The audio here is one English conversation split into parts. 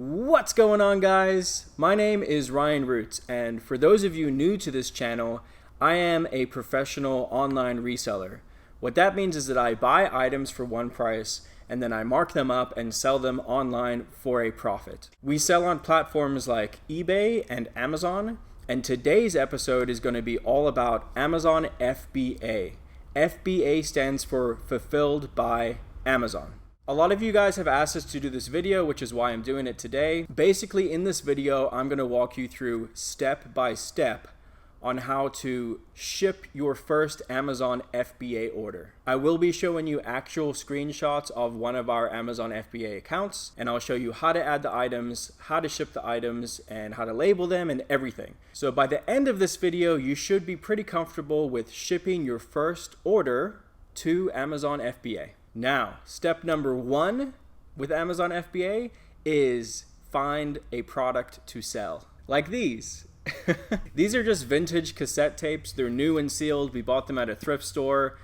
What's going on, guys? My name is Ryan Roots, and for those of you new to this channel, I am a professional online reseller. What that means is that I buy items for one price and then I mark them up and sell them online for a profit. We sell on platforms like eBay and Amazon, and today's episode is going to be all about Amazon FBA. FBA stands for Fulfilled by Amazon. A lot of you guys have asked us to do this video, which is why I'm doing it today. Basically, in this video, I'm going to walk you through step by step on how to ship your first Amazon FBA order. I will be showing you actual screenshots of one of our Amazon FBA accounts, and I'll show you how to add the items, how to ship the items, and how to label them and everything. So by the end of this video, you should be pretty comfortable with shipping your first order to Amazon FBA. Now, step number one with Amazon FBA is find a product to sell. Like these. These are just vintage cassette tapes. They're new and sealed. We bought them at a thrift store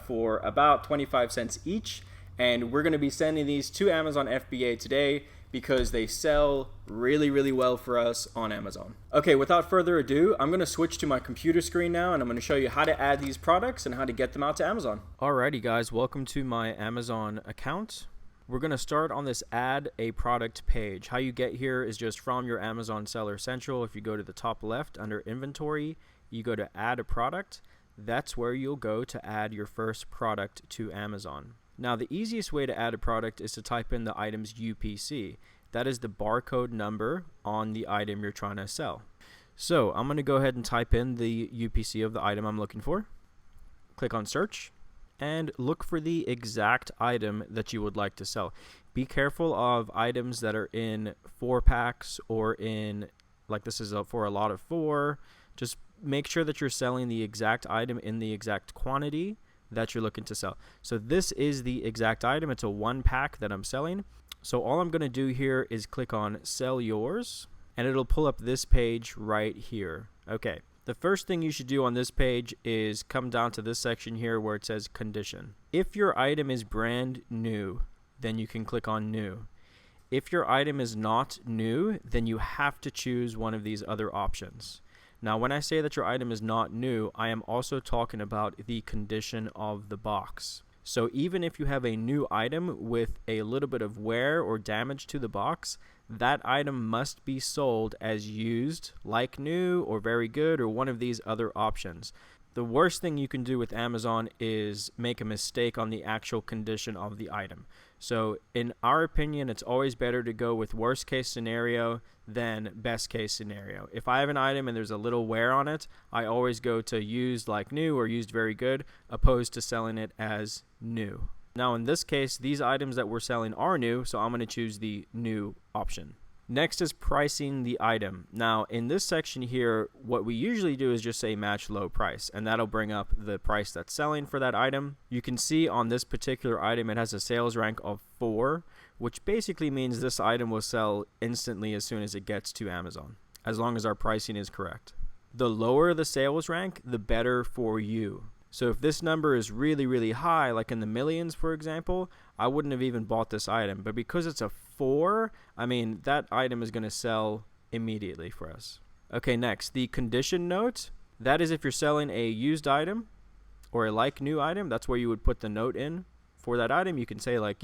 for about 25 cents each. And we're going to be sending these to Amazon FBA today because they sell really well for us on Amazon. Okay, without further ado, I'm going to switch to my computer screen now and I'm going to show you how to add these products and how to get them out to Amazon. Alrighty guys, welcome to my Amazon account. We're going to start on this add a product page. How you get here is just from your Amazon Seller Central. If you go to the top left under inventory, you go to add a product. That's where you'll go to add your first product to Amazon. Now, the easiest way to add a product is to type in the item's UPC. That is the barcode number on the item you're trying to sell. So I'm going to go ahead and type in the UPC of the item I'm looking for. Click on search and look for the exact item that you would like to sell. Be careful of items that are in 4-packs or in, like this is for a lot of 4. Just make sure that you're selling the exact item in the exact quantity that you're looking to sell. So this is the exact item. It's a 1-pack that I'm selling. So all I'm going to do here is click on sell yours and it'll pull up this page right here. Okay. The first thing you should do on this page is come down to this section here where it says condition. If your item is brand new, then you can click on new. If your item is not new, then you have to choose one of these other options. Now, when I say that your item is not new, I am also talking about the condition of the box. So even if you have a new item with a little bit of wear or damage to the box, that item must be sold as used, like new, or very good, or one of these other options. The worst thing you can do with Amazon is make a mistake on the actual condition of the item. So in our opinion, it's always better to go with worst case scenario than best case scenario. If I have an item and there's a little wear on it, I always go to used like new or used very good, opposed to selling it as new. Now in this case, these items that we're selling are new, so I'm going to choose the new option. Next is pricing the item. Now in this section here, what we usually do is just say match low price, and that'll bring up the price that's selling for that item. You can see on this particular item it has a sales rank of 4, which basically means this item will sell instantly as soon as it gets to Amazon, as long as our pricing is correct. The lower the sales rank, the better for you. So if this number is really high, like in the millions, for example, I wouldn't have even bought this item. But because it's a 4, I mean, that item is going to sell immediately for us. Okay, next, the condition note. That is if you're selling a used item or a like new item, that's where you would put the note in for that item. You can say like,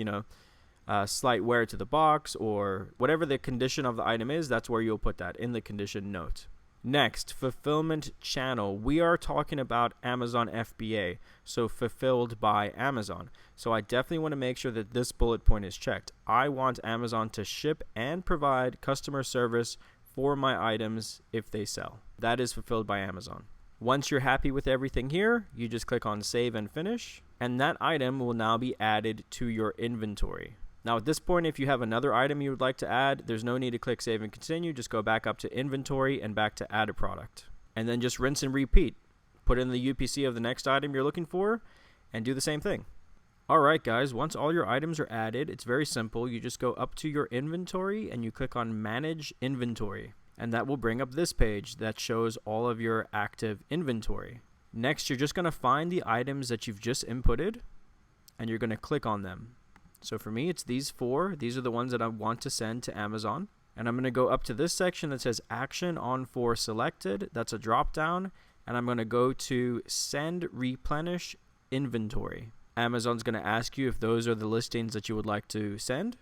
slight wear to the box or whatever the condition of the item is, that's where you'll put that in the condition note. Next, fulfillment channel. We are talking about Amazon FBA, so fulfilled by Amazon. So I definitely want to make sure that this bullet point is checked. I want Amazon to ship and provide customer service for my items if they sell. That is fulfilled by Amazon. Once you're happy with everything here, you just click on save and finish, and that item will now be added to your inventory. Now at this point, if you have another item you would like to add, there's no need to click save and continue. Just go back up to inventory and back to add a product. And then just rinse and repeat. Put in the UPC of the next item you're looking for and do the same thing. Alright guys, once all your items are added, it's very simple. You just go up to your inventory and you click on manage inventory. And that will bring up this page that shows all of your active inventory. Next, you're just going to find the items that you've just inputted and you're going to click on them. So for me, it's these four. These are the ones that I want to send to Amazon. And I'm going to go up to this section that says Action on For Selected. That's a drop down. And I'm going to go to Send Replenish Inventory. Amazon's going to ask you if those are the listings that you would like to send.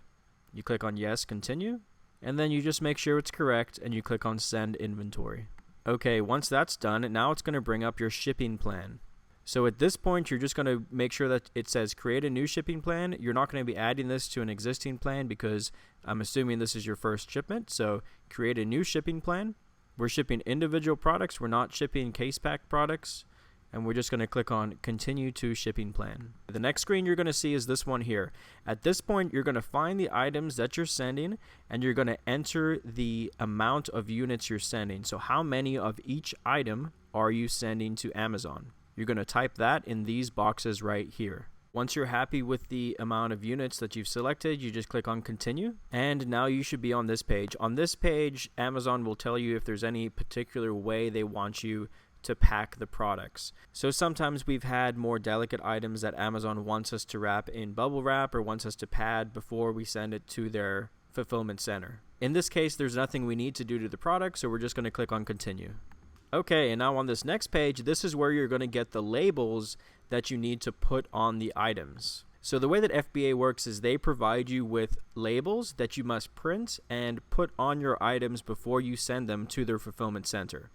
You click on Yes, Continue. And then you just make sure it's correct and you click on Send Inventory. Okay, once that's done, now it's going to bring up your shipping plan. So at this point, you're just going to make sure that it says create a new shipping plan. You're not going to be adding this to an existing plan because I'm assuming this is your first shipment. So create a new shipping plan. We're shipping individual products. We're not shipping case pack products. And we're just going to click on Continue to Shipping Plan. The next screen you're going to see is this one here. At this point, you're going to find the items that you're sending, and you're going to enter the amount of units you're sending. So how many of each item are you sending to Amazon? You're going to type that in these boxes right here. Once you're happy with the amount of units that you've selected, you just click on Continue. And now you should be on this page. On this page, Amazon will tell you if there's any particular way they want you to pack the products. So sometimes we've had more delicate items that Amazon wants us to wrap in bubble wrap or wants us to pad before we send it to their fulfillment center. In this case, there's nothing we need to do to the product, so we're just going to click on Continue. Okay, and now on this next page, this is where you're going to get the labels that you need to put on the items. So the way that FBA works is they provide you with labels that you must print and put on your items before you send them to their fulfillment center.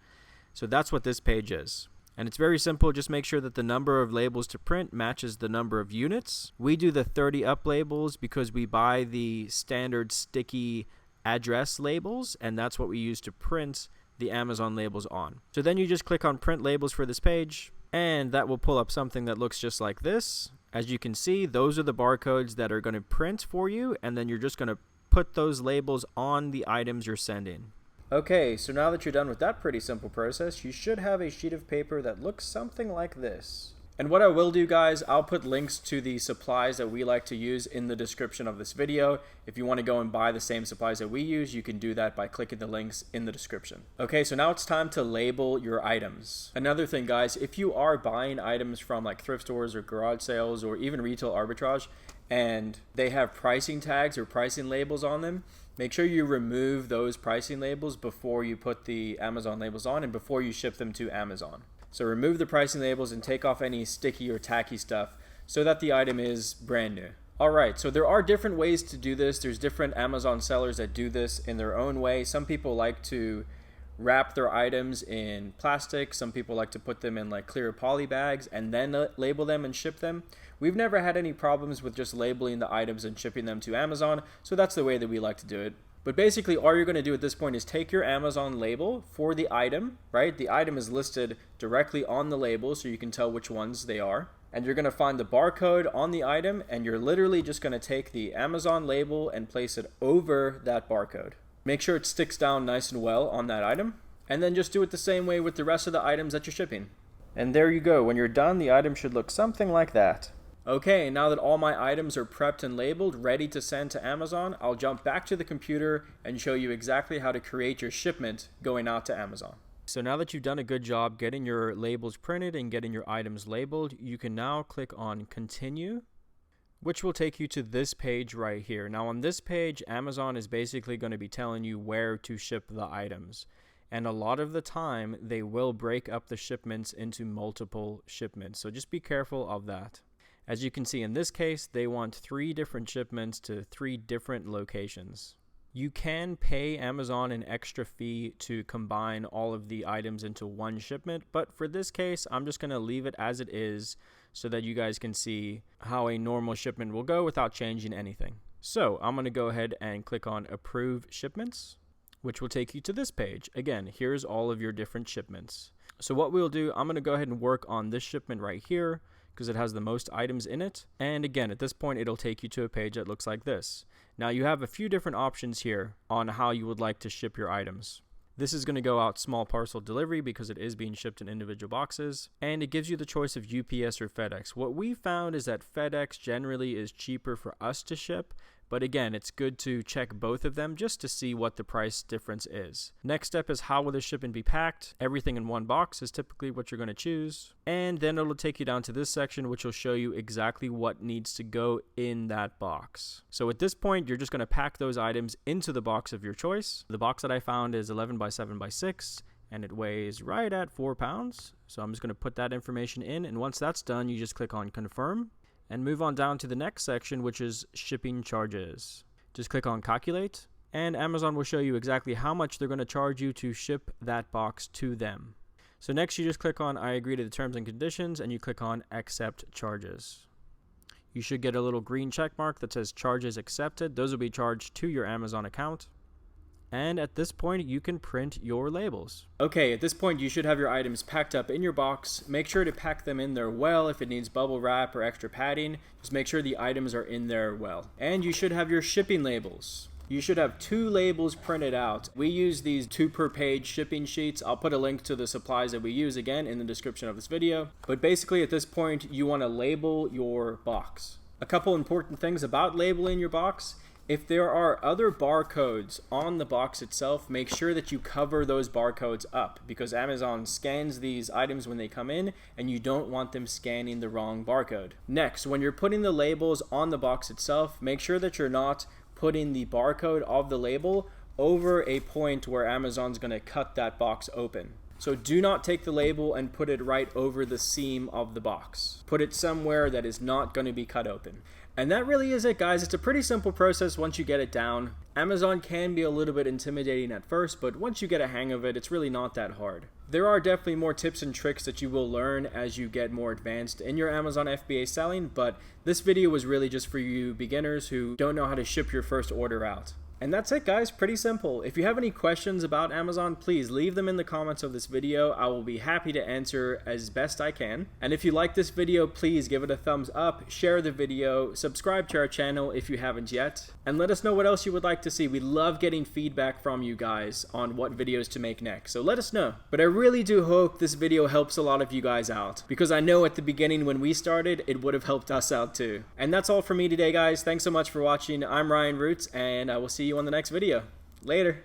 So that's what this page is. And it's very simple. Just make sure that the number of labels to print matches the number of units. We do the 30 up labels because we buy the standard sticky address labels, and that's what we use to print the Amazon labels on. So then you just click on Print Labels for this page, and that will pull up something that looks just like this. As you can see, those are the barcodes that are going to print for you, and then you're just going to put those labels on the items you're sending. Okay, so now that you're done with that pretty simple process, you should have a sheet of paper that looks something like this. And what I will do, guys, I'll put links to the supplies that we like to use in the description of this video. If you want to go and buy the same supplies that we use, you can do that by clicking the links in the description. Okay, so now it's time to label your items. Another thing, guys, if you are buying items from like thrift stores or garage sales or even retail arbitrage, and they have pricing tags or pricing labels on them, make sure you remove those pricing labels before you put the Amazon labels on and before you ship them to Amazon. So remove the pricing labels and take off any sticky or tacky stuff so that the item is brand new. Alright, so there are different ways to do this. There's different Amazon sellers that do this in their own way. Some people like to wrap their items in plastic. Some people like to put them in like clear poly bags and then label them and ship them. We've never had any problems with just labeling the items and shipping them to Amazon, so that's the way that we like to do it. But basically all you're going to do at this point is take your Amazon label for the item, right? The item is listed directly on the label so you can tell which ones they are. And you're going to find the barcode on the item, and you're literally just going to take the Amazon label and place it over that barcode. Make sure it sticks down nice and well on that item, and then just do it the same way with the rest of the items that you're shipping. And there you go. When you're done, the item should look something like that. Okay, now that all my items are prepped and labeled, ready to send to Amazon, I'll jump back to the computer and show you exactly how to create your shipment going out to Amazon. So now that you've done a good job getting your labels printed and getting your items labeled, you can now click on Continue, which will take you to this page right here. Now on this page, Amazon is basically going to be telling you where to ship the items. And a lot of the time, they will break up the shipments into multiple shipments. So just be careful of that. As you can see in this case, they want 3 different shipments to 3 different locations. You can pay Amazon an extra fee to combine all of the items into one shipment, but for this case, I'm just going to leave it as it is so that you guys can see how a normal shipment will go without changing anything. So I'm going to go ahead and click on Approve Shipments, which will take you to this page. Again, here's all of your different shipments. So what we'll do, I'm going to go ahead and work on this shipment right here because it has the most items in it. And again, at this point, it'll take you to a page that looks like this. Now you have a few different options here on how you would like to ship your items. This is going to go out small parcel delivery because it is being shipped in individual boxes, and it gives you the choice of UPS or FedEx. What we found is that FedEx generally is cheaper for us to ship, but again, it's good to check both of them just to see what the price difference is. Next step is how will the shipment be packed? Everything in one box is typically what you're going to choose. And then it'll take you down to this section, which will show you exactly what needs to go in that box. So at this point, you're just going to pack those items into the box of your choice. The box that I found is 11 by 7 by 6, and it weighs right at 4 pounds. So I'm just going to put that information in, and once that's done, you just click on confirm and move on down to the next section, which is shipping charges. Just click on calculate, and Amazon will show you exactly how much they're going to charge you to ship that box to them. So next you just click on I agree to the terms and conditions, and you click on accept charges. You should get a little green check mark that says charges accepted. Those will be charged to your Amazon account. And at this point, you can print your labels. Okay, at this point, you should have your items packed up in your box. Make sure to pack them in there well. If it needs bubble wrap or extra padding, just make sure the items are in there well. And you should have your shipping labels. You should have 2 labels printed out. We use these 2 per page shipping sheets. I'll put a link to the supplies that we use again in the description of this video. But basically at this point, you want to label your box. A couple important things about labeling your box. If there are other barcodes on the box itself, make sure that you cover those barcodes up, because Amazon scans these items when they come in and you don't want them scanning the wrong barcode. Next, when you're putting the labels on the box itself, make sure that you're not putting the barcode of the label over a point where Amazon's going to cut that box open. So do not take the label and put it right over the seam of the box. Put it somewhere that is not going to be cut open. And that really is it, guys. It's a pretty simple process once you get it down. Amazon can be a little bit intimidating at first, but once you get a hang of it, it's really not that hard. There are definitely more tips and tricks that you will learn as you get more advanced in your Amazon FBA selling, but this video was really just for you beginners who don't know how to ship your first order out. And that's it, guys. Pretty simple. If you have any questions about Amazon, please leave them in the comments of this video. I will be happy to answer as best I can. And if you like this video, please give it a thumbs up, share the video, subscribe to our channel if you haven't yet, and let us know what else you would like to see. We love getting feedback from you guys on what videos to make next, so let us know. But I really do hope this video helps a lot of you guys out, because I know at the beginning when we started, it would have helped us out too. And that's all for me today, guys. Thanks so much for watching. I'm Ryan Roots, and I will see you on the next video. Later.